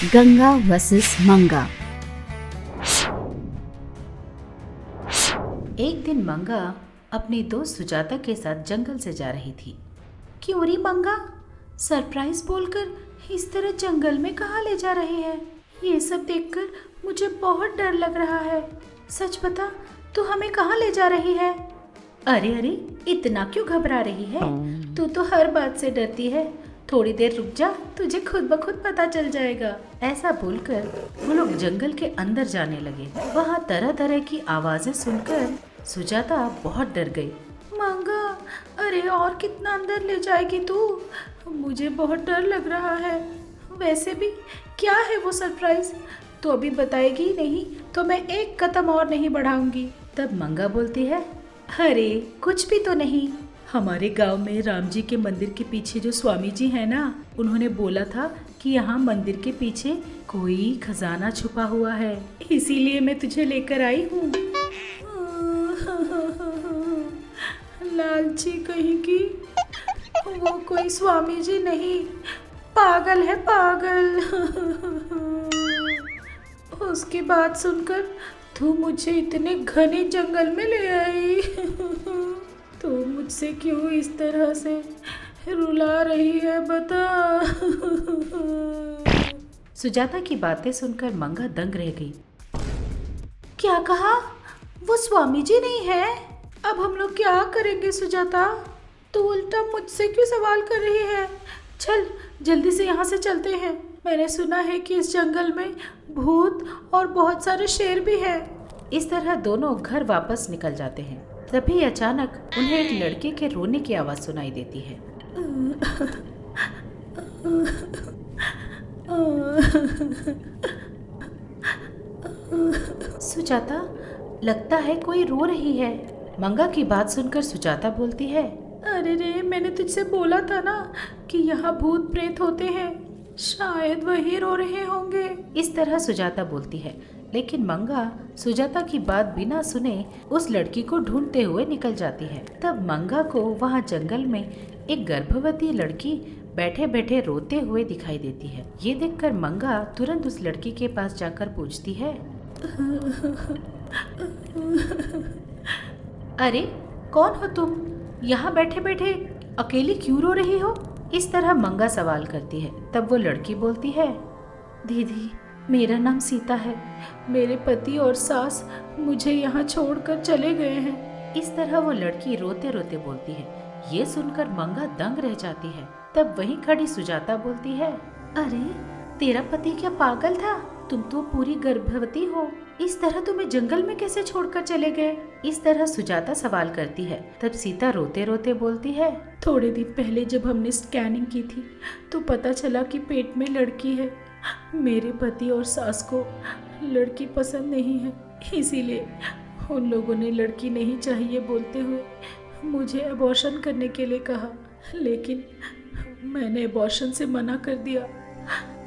Ganga versus मंगा। एक दिन मंगा अपनी दोस्त सुजाता के साथ जंगल से जा रही थी। क्यों री मंगा, सरप्राइज बोलकर इस तरह जंगल में कहाँ ले जा रही है? ये सब देखकर मुझे बहुत डर लग रहा है। सच बता, तू हमें कहाँ ले जा रही है? अरे अरे, इतना क्यों घबरा रही है? तू तो हर बात से डरती है। थोड़ी देर रुक जा, तुझे खुद ब खुद पता चल जाएगा। ऐसा बोलकर वो लोग जंगल के अंदर जाने लगे। वहाँ तरह तरह की आवाजें सुनकर सुजाता बहुत डर गई। मंगा, अरे और कितना अंदर ले जाएगी तू? मुझे बहुत डर लग रहा है। वैसे भी क्या है वो सरप्राइज? तो अभी बताएगी नहीं तो मैं एक कदम और नहीं बढ़ाऊंगी। तब मंगा बोलती है, अरे कुछ भी तो नहीं। हमारे गांव में राम जी के मंदिर के पीछे जो स्वामी जी है ना, उन्होंने बोला था कि यहाँ मंदिर के पीछे कोई खजाना छुपा हुआ है, इसीलिए मैं तुझे लेकर आई हूँ। लालची कहीं की, वो कोई स्वामी जी नहीं, पागल है पागल। उसकी बात सुनकर तू मुझे इतने घने जंगल में ले आई। तो मुझसे क्यों इस तरह से रुला रही है, बता। सुजाता की बातें सुनकर मंगा दंग रह गई। क्या कहा? वो स्वामी जी नहीं है? अब हम लोग क्या करेंगे सुजाता? तू उल्टा मुझसे क्यों सवाल कर रही है? चल जल्दी से यहाँ से चलते हैं। मैंने सुना है कि इस जंगल में भूत और बहुत सारे शेर भी हैं। इस तरह दोनों घर वापस निकल जाते हैं। तभी अचानक उन्हें एक लड़के के रोने की आवाज सुनाई देती है। सुजाता, लगता है कोई रो रही है। मंगा की बात सुनकर सुजाता बोलती है, अरे रे, मैंने तुझसे बोला था ना कि यहाँ भूत प्रेत होते हैं, शायद वही रो रहे होंगे। इस तरह सुजाता बोलती है, लेकिन मंगा सुजाता की बात बिना सुने उस लड़की को ढूंढते हुए निकल जाती है। तब मंगा को वहाँ जंगल में एक गर्भवती लड़की बैठे बैठे रोते हुए दिखाई देती है। ये देखकर मंगा तुरंत उस लड़की के पास जाकर पूछती है, अरे कौन हो तुम? यहाँ बैठे बैठे अकेली क्यों रो रही हो? इस तरह मंगा सवाल करती है। तब वो लड़की बोलती है, दीदी, मेरा नाम सीता है। मेरे पति और सास मुझे यहाँ छोड़कर चले गए हैं। इस तरह वो लड़की रोते रोते बोलती है। ये सुनकर मंगा दंग रह जाती है। तब वहीं खड़ी सुजाता बोलती है, अरे तेरा पति क्या पागल था? तुम तो पूरी गर्भवती हो, इस तरह तुम्हें जंगल में कैसे छोड़कर चले गए? इस तरह सुजाता सवाल करती है। तब सीता रोते रोते बोलती है, थोड़े दिन पहले जब हमने स्कैनिंग की थी तो पता चला कि पेट में लड़की है। मेरे पति और सास को लड़की पसंद नहीं है, इसीलिए उन लोगों ने लड़की नहीं चाहिए बोलते हुए मुझे अबॉर्शन करने के लिए कहा, लेकिन मैंने अबॉर्शन से मना कर दिया।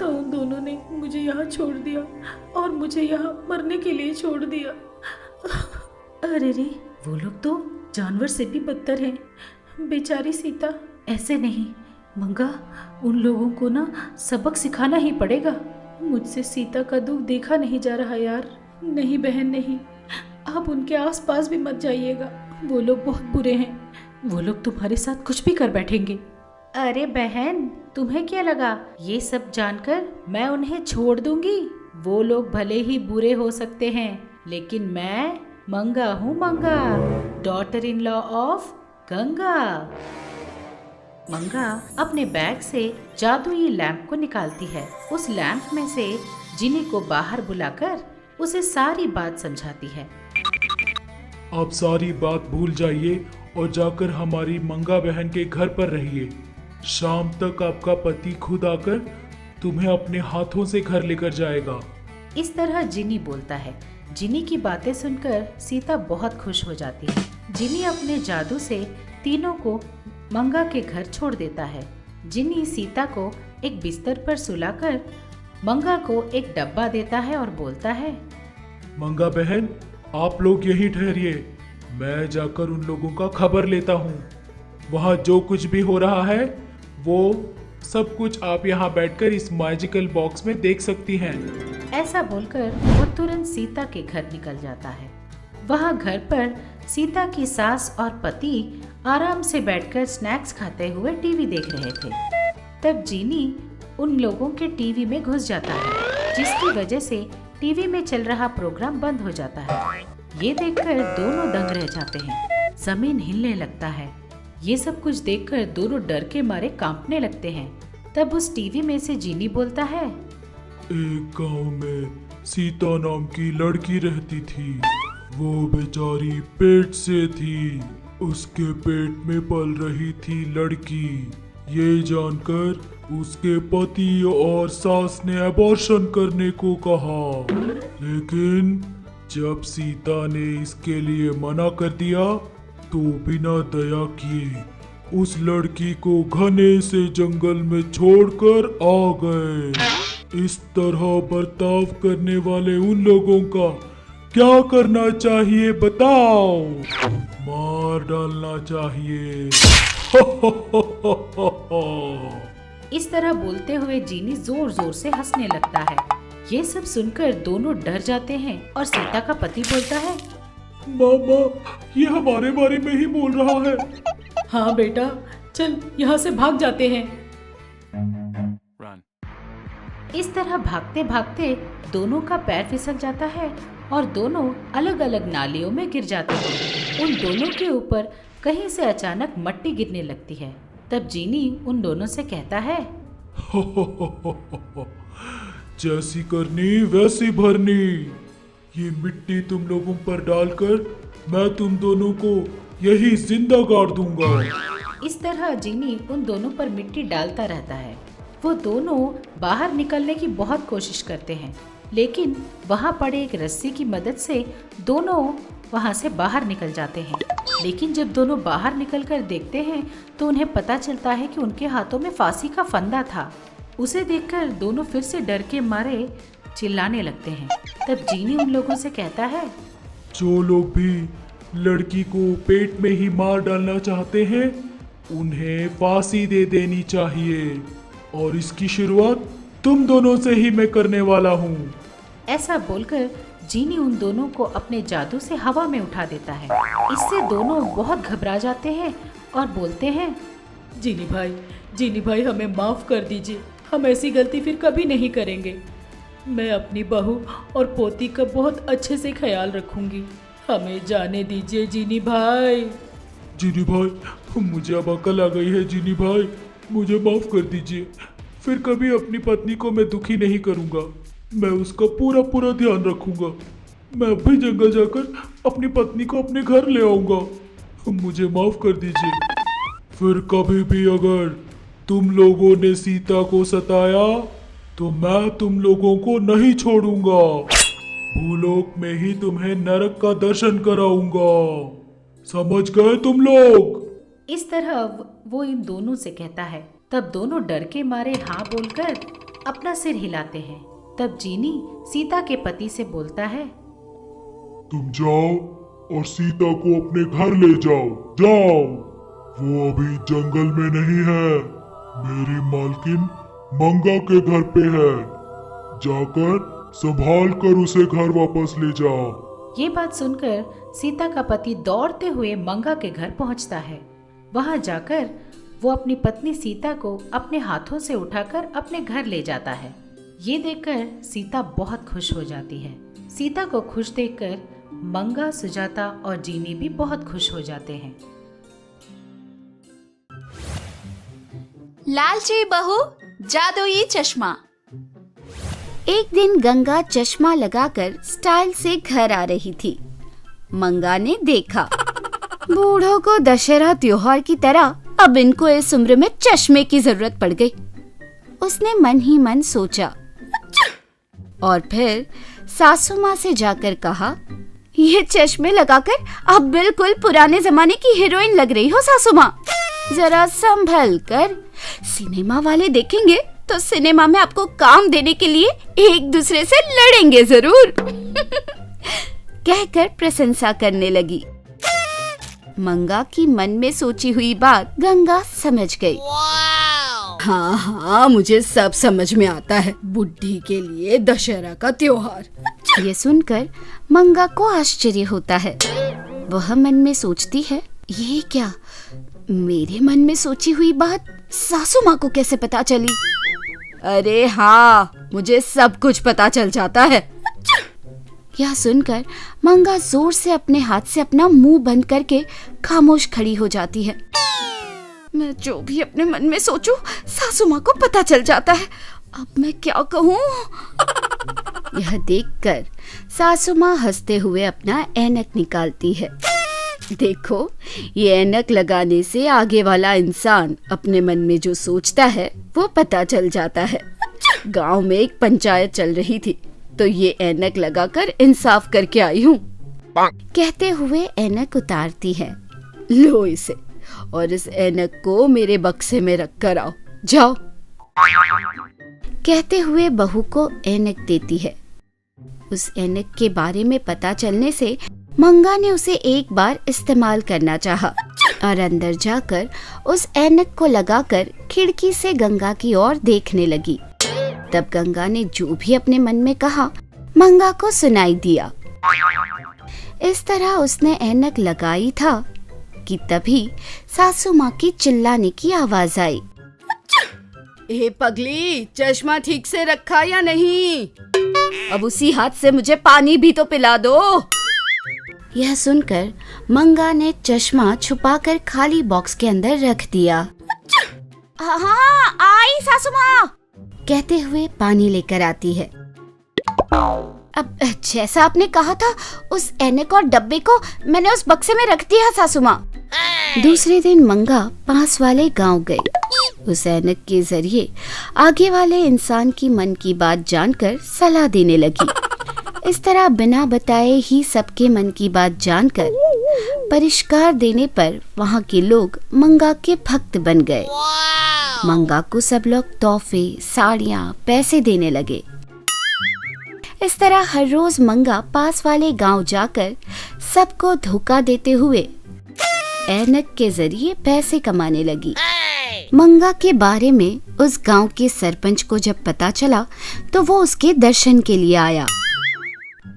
तो उन दोनों ने मुझे यहाँ छोड़ दिया और मुझे यहाँ मरने के लिए छोड़ दिया। अरे रे, वो लोग तो जानवर से भी बदतर हैं। बेचारी सीता। ऐसे नहीं मंगा, उन लोगों को ना सबक सिखाना ही पड़ेगा। मुझसे सीता का दुख देखा नहीं जा रहा यार। नहीं बहन नहीं, आप उनके आसपास भी मत जाइएगा, वो लोग बहुत बुरे हैं। वो लोग तुम्हारे साथ कुछ भी कर बैठेंगे। अरे बहन, तुम्हें क्या लगा ये सब जानकर मैं उन्हें छोड़ दूंगी? वो लोग भले ही बुरे हो सकते हैं, लेकिन मैं मंगा हूँ, मंगा, daughter in law of Ganga. मंगा अपने बैग से जादुई लैंप को निकालती है। उस लैंप में से जिनी को बाहर बुलाकर उसे सारी बात समझाती है। आप सारी बात भूल जाइए और जाकर हमारी मंगा बहन के घर पर रहिए। शाम तक आपका पति खुद आकर तुम्हें अपने हाथों से घर लेकर जाएगा। इस तरह जिनी बोलता है। जिनी की बातें सुनकर सीता बहुत खुश हो जाती है। जिनी अपने जादू से तीनों को मंगा के घर छोड़ देता है। जिनी सीता को एक बिस्तर पर सुलाकर मंगा को एक डब्बा देता है और बोलता है, मंगा बहन, आप लोग यहीं ठहरिए, मैं जाकर उन लोगों का खबर लेता हूँ। वहाँ जो कुछ भी हो रहा है वो सब कुछ आप यहाँ बैठकर इस मैजिकल बॉक्स में देख सकती हैं। ऐसा बोलकर वो तुरंत सीता के घर निकल जाता है। वहाँ घर पर सीता की सास और पति आराम से बैठकर स्नैक्स खाते हुए टीवी देख रहे थे। तब जीनी उन लोगों के टीवी में घुस जाता है, जिसकी वजह से टीवी में चल रहा प्रोग्राम बंद हो जाता है। ये देखकर दोनों दंग रह जाते हैं। जमीन हिलने लगता है। ये सब कुछ देखकर दोनों डर के मारे कांपने लगते हैं। तब उस टीवी में से जीनी बोलता है, एक गांव में सीता नाम की लड़की रहती थी। वो बेचारी पेट से थी। उसके पेट में पल रही थी लड़की। ये जानकर उसके पति और सास ने अबॉर्शन करने को कहा, लेकिन जब सीता ने इसके लिए मना कर दिया तो बिना दया किए उस लड़की को घने से जंगल में छोड़कर आ गए। इस तरह बर्ताव करने वाले उन लोगों का क्या करना चाहिए बताओ? मार डालना चाहिए। इस तरह बोलते हुए जीनी जोर जोर से हंसने लगता है। ये सब सुनकर दोनों डर जाते हैं और सीता का पति बोलता है, मामा, ये हमारे बारे में ही बोल रहा है। हाँ बेटा, चल यहाँ से भाग जाते हैं। इस तरह भागते भागते दोनों का पैर फिसल जाता है और दोनों अलग अलग नालियों में गिर जाते हैं। उन दोनों के ऊपर कहीं से अचानक मिट्टी गिरने लगती है। तब जीनी उन दोनों से कहता है, जैसी करनी वैसी भरनी। ये मिट्टी तुम लोगों पर डालकर मैं तुम दोनों को यही जिंदा गाड़ दूंगा। इस तरह जीनी उन दोनों पर मिट्टी डालता रहता है। वो दोनों बाहर निकलने की बहुत कोशिश करते हैं, लेकिन वहाँ पड़े एक रस्सी की मदद से दोनों वहाँ से बाहर निकल जाते हैं। लेकिन जब दोनों बाहर निकलकर देखते हैं तो उन्हें पता चलता है कि उनके हाथों में फांसी का फंदा था। उसे देखकर दोनों फिर से डर के मारे चिल्लाने लगते हैं। तब जीनी उन लोगों से कहता है, जो लोग भी लड़की को पेट में ही मार डालना चाहते हैं उन्हें फांसी दे देनी चाहिए, और इसकी शुरुआत तुम दोनों से ही मैं करने वाला हूँ। ऐसा बोलकर जीनी उन दोनों को अपने जादू से हवा में उठा देता है। इससे दोनों बहुत घबरा जाते हैं और बोलते हैं, जीनी भाई हमें माफ कर दीजिए। हम ऐसी गलती फिर कभी नहीं करेंगे। मैं अपनी बहू और पोती का बहुत अच्छे से ख्याल रखूंगी। हमें जाने दीजिए जीनी भाई। जीनी भाई, मुझे अब अकल आ गई है। जीनी भाई, मुझे माफ कर दीजिए। फिर कभी अपनी पत्नी को मैं दुखी नहीं करूंगा। मैं उसका पूरा ध्यान रखूंगा। मैं अभी जंगल जाकर अपनी पत्नी को अपने घर ले आऊंगा। मुझे माफ कर दीजिए। फिर कभी भी अगर तुम लोगों ने सीता को सताया तो मैं तुम लोगों को नहीं छोड़ूंगा। भूलोक में ही तुम्हें नरक का दर्शन कराऊंगा। समझ गए तुम लोग? इस तरह वो इन दोनों से कहता है। तब दोनों डर के मारे हाँ बोलकर अपना सिर हिलाते हैं। तब जीनी सीता के पति से बोलता है, तुम जाओ और सीता को अपने घर ले जाओ। जाओ, वो अभी जंगल में नहीं है। मेरी मालकिन मंगा के घर पे है। जाकर संभाल कर उसे घर वापस ले जाओ। ये बात सुनकर सीता का पति दौड़ते हुए मंगा के घर पहुंचता है। वहां जाकर वो अपनी पत्नी सीता को अपने हाथों से उठाकर अपने घर ले जाता है। ये देखकर सीता बहुत खुश हो जाती है। सीता को खुश देखकर मंगा, सुजाता और जीनी भी बहुत खुश हो जाते हैं। लालची बहू, जादुई चश्मा। एक दिन गंगा चश्मा लगाकर स्टाइल से घर आ रही थी। मंगा ने देखा, बूढ़ों को दशहरा त्योहार की तरह अब इनको इस उम्र में चश्मे की जरूरत पड़ गई। उसने मन ही मन सोचा और फिर सासू माँ से जाकर कहा, ये चश्मे लगाकर आप बिल्कुल पुराने जमाने की हीरोइन लग रही हो सासू माँ। जरा संभल कर, सिनेमा वाले देखेंगे तो सिनेमा में आपको काम देने के लिए एक दूसरे से लड़ेंगे जरूर। कहकर प्रशंसा करने लगी। मंगा की मन में सोची हुई बात गंगा समझ गई। हाँ हाँ, मुझे सब समझ में आता है। बुढ़ी के लिए दशहरा का त्योहार। ये सुनकर मंगा को आश्चर्य होता है। वह मन में सोचती है, ये क्या, मेरे मन में सोची हुई बात सासू माँ को कैसे पता चली? अरे हाँ, मुझे सब कुछ पता चल जाता है। यह सुनकर मंगा जोर से अपने हाथ से अपना मुंह बंद करके खामोश खड़ी हो जाती है। मैं जो भी अपने मन में सोचूं, सासू माँ को पता चल जाता है। अब मैं क्या कहूँ? यह देखकर सासू माँ हंसते हुए अपना ऐनक निकालती है। देखो, ये ऐनक लगाने से आगे वाला इंसान अपने मन में जो सोचता है वो पता चल जाता है। गांव में एक पंचायत चल रही थी, तो ये ऐनक लगाकर इंसाफ करके आई हूँ। कहते हुए ऐनक उतारती है। लो इसे, और इस ऐनक को मेरे बक्से में रख कर आओ, जाओ। कहते हुए बहू को ऐनक देती है। उस ऐनक के बारे में पता चलने से मंगा ने उसे एक बार इस्तेमाल करना चाहा और अंदर जाकर उस ऐनक को लगाकर खिड़की से गंगा की ओर देखने लगी। तब गंगा ने जो भी अपने मन में कहा मंगा को सुनाई दिया। इस तरह उसने ऐनक लगाई था कि तभी सासू माँ की चिल्लाने की आवाज आई। ए पगली, चश्मा ठीक से रखा या नहीं? अब उसी हाथ से मुझे पानी भी तो पिला दो। यह सुनकर मंगा ने चश्मा छुपाकर खाली बॉक्स के अंदर रख दिया। हाँ, आई सासू माँ, कहते हुए पानी लेकर आती है। अब जैसा आपने कहा था, उस ऐनक और डब्बे को मैंने उस बक्से में रख दिया सासू माँ। दूसरे दिन मंगा पास वाले गांव गई। उस ऐनक के जरिए आगे वाले इंसान की मन की बात जानकर सलाह देने लगी। इस तरह बिना बताए ही सबके मन की बात जानकर परिष्कार देने पर वहाँ के लोग मंगा के भक्त बन गए। मंगा को सब लोग तोहफे, साड़ियाँ, पैसे देने लगे। इस तरह हर रोज मंगा पास वाले गांव जाकर सबको धोखा देते हुए ऐनक के जरिए पैसे कमाने लगी। मंगा के बारे में उस गांव के सरपंच को जब पता चला तो वो उसके दर्शन के लिए आया।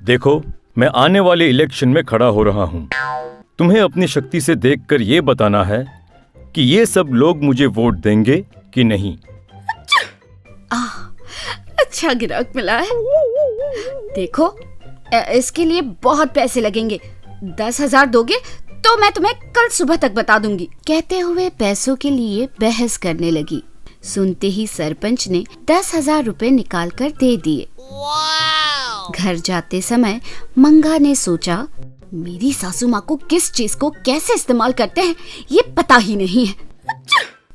देखो, मैं आने वाले इलेक्शन में खड़ा हो रहा हूँ। तुम्हें अपनी शक्ति से देखकर ये बताना है कि ये सब लोग मुझे वोट देंगे कि नहीं। अच्छा ग्राहक मिला है। देखो, इसके लिए बहुत पैसे लगेंगे। 10,000 दोगे तो मैं तुम्हें कल सुबह तक बता दूंगी। कहते हुए पैसों के लिए बहस करने लगी। सुनते ही सरपंच ने 10,000 रुपए निकाल कर दे दिए। घर जाते समय मंगा ने सोचा, मेरी सासू माँ को किस चीज को कैसे इस्तेमाल करते हैं ये पता ही नहीं है।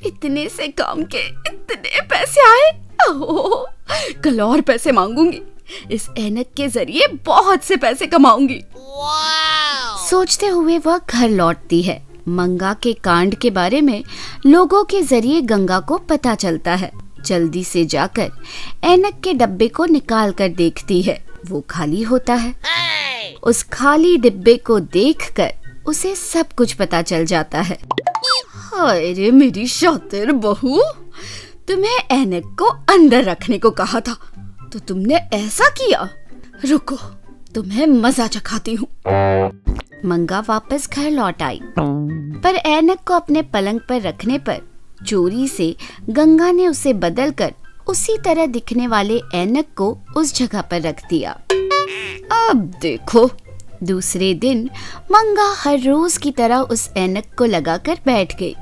इतने से काम के इतने पैसे आए, ओह, कल और पैसे मांगूंगी। इस ऐनक के जरिए बहुत से पैसे कमाऊंगी। सोचते हुए वह घर लौटती है। मंगा के कांड के बारे में लोगों के जरिए गंगा को पता चलता है। जल्दी से जाकर ऐनक के डब्बे को निकाल कर देखती है, वो खाली होता है। उस खाली डिब्बे को देखकर उसे सब कुछ पता चल जाता है। हाय रे मेरी शातिर बहू, तुम्हें ऐनक को अंदर रखने को कहा था तो तुमने ऐसा किया। रुको, तुम्हें मजा चखाती हूँ। मंगा वापस घर लौट आई, पर ऐनक को अपने पलंग पर रखने पर चोरी से गंगा ने उसे बदलकर उसी तरह दिखने वाले ऐनक को उस जगह पर रख दिया। अब देखो, दूसरे दिन मंगा हर रोज की तरह उस ऐनक को लगाकर बैठ गई।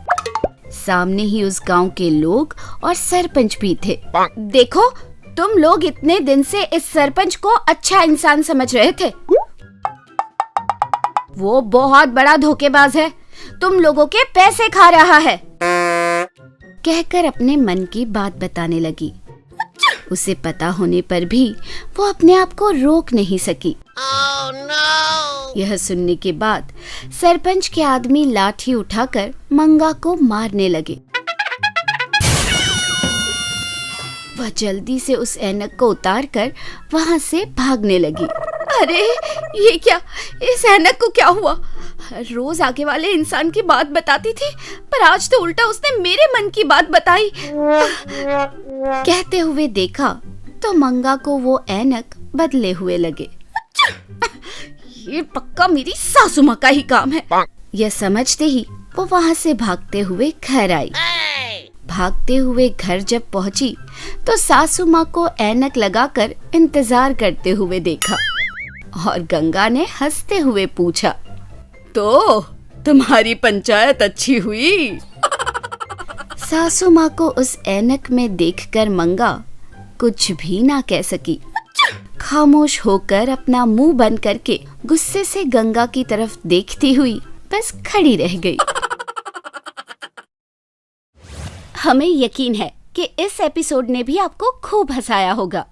सामने ही उस गांव के लोग और सरपंच भी थे। देखो, तुम लोग इतने दिन से इस सरपंच को अच्छा इंसान समझ रहे थे, वो बहुत बड़ा धोखेबाज है, तुम लोगों के पैसे खा रहा है। कहकर अपने मन की बात बताने लगी। उसे पता होने पर भी वो अपने आप को रोक नहीं सकी। Oh, no! यह सुनने के बाद सरपंच के आदमी लाठी उठाकर मंगा को मारने लगे। वह जल्दी से उस ऐनक को उतारकर वहां से भागने लगी। अरे ये क्या, इस ऐनक को क्या हुआ? रोज आगे वाले इंसान की बात बताती थी, पर आज तो उल्टा उसने मेरे मन की बात बताई। कहते हुए देखा तो मंगा को वो ऐनक बदले हुए लगे। ये पक्का मेरी सासू माँ का ही काम है। यह समझते ही वो वहाँ से भागते हुए घर आई। भागते हुए घर जब पहुंची तो सासू माँ को ऐनक लगाकर इंतजार करते हुए देखा और गंगा ने हंसते हुए पूछा, तो तुम्हारी पंचायत अच्छी हुई? सासू माँ को उस ऐनक में देखकर मंगा कुछ भी ना कह सकी। खामोश होकर अपना मुंह बंद करके गुस्से से गंगा की तरफ देखती हुई बस खड़ी रह गई। हमें यकीन है कि इस एपिसोड ने भी आपको खूब हंसाया होगा,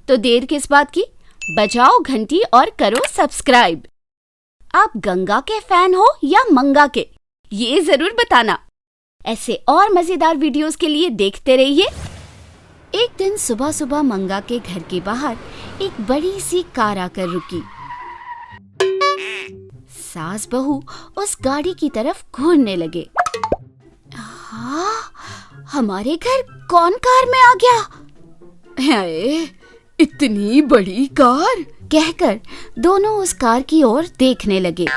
तो देर किस बात की, बजाओ घंटी और करो सब्सक्राइब। आप गंगा के फैन हो या मंगा के, ये जरूर बताना। ऐसे और मजेदार वीडियोस के लिए देखते रहिए। एक दिन सुबह सुबह मंगा के घर के बाहर एक बड़ी सी कार आकर रुकी। सास बहू उस गाड़ी की तरफ घूरने लगे। हाँ, हमारे घर कौन कार में आ गया? है, इतनी बड़ी कार, कहकर दोनों उस कार की ओर देखने लगे।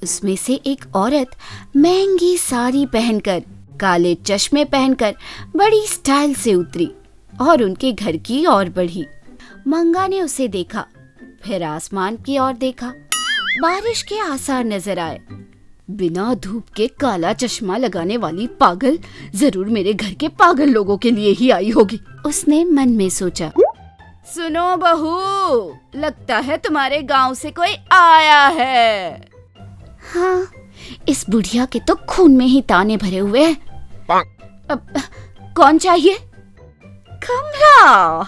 उसमें से एक औरत महंगी साड़ी पहनकर, काले चश्मे पहनकर बड़ी स्टाइल से उतरी और उनके घर की ओर बढ़ी। मंगा ने उसे देखा, फिर आसमान की ओर देखा। बारिश के आसार नजर आए। बिना धूप के काला चश्मा लगाने वाली पागल जरूर मेरे घर के पागल लोगों के लिए ही आई होगी, उसने मन में सोचा। सुनो बहू, लगता है तुम्हारे गांव से कोई आया है। हाँ, इस बुढ़िया के तो खून में ही ताने भरे हुए हैं। अब कौन चाहिए? कमला,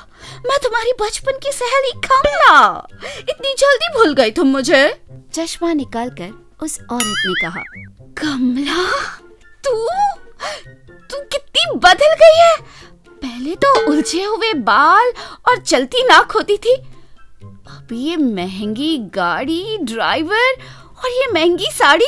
मैं तुम्हारी बचपन की सहेली कमला। इतनी जल्दी भूल गई तुम मुझे? चश्मा निकालकर उस औरत ने कहा। कमला, तू कितनी बदल गई है। पहले तो उलझे हुए बाल और चलती नाक होती थी, अब ये महंगी गाड़ी, ड्राइवर और ये महंगी साड़ी।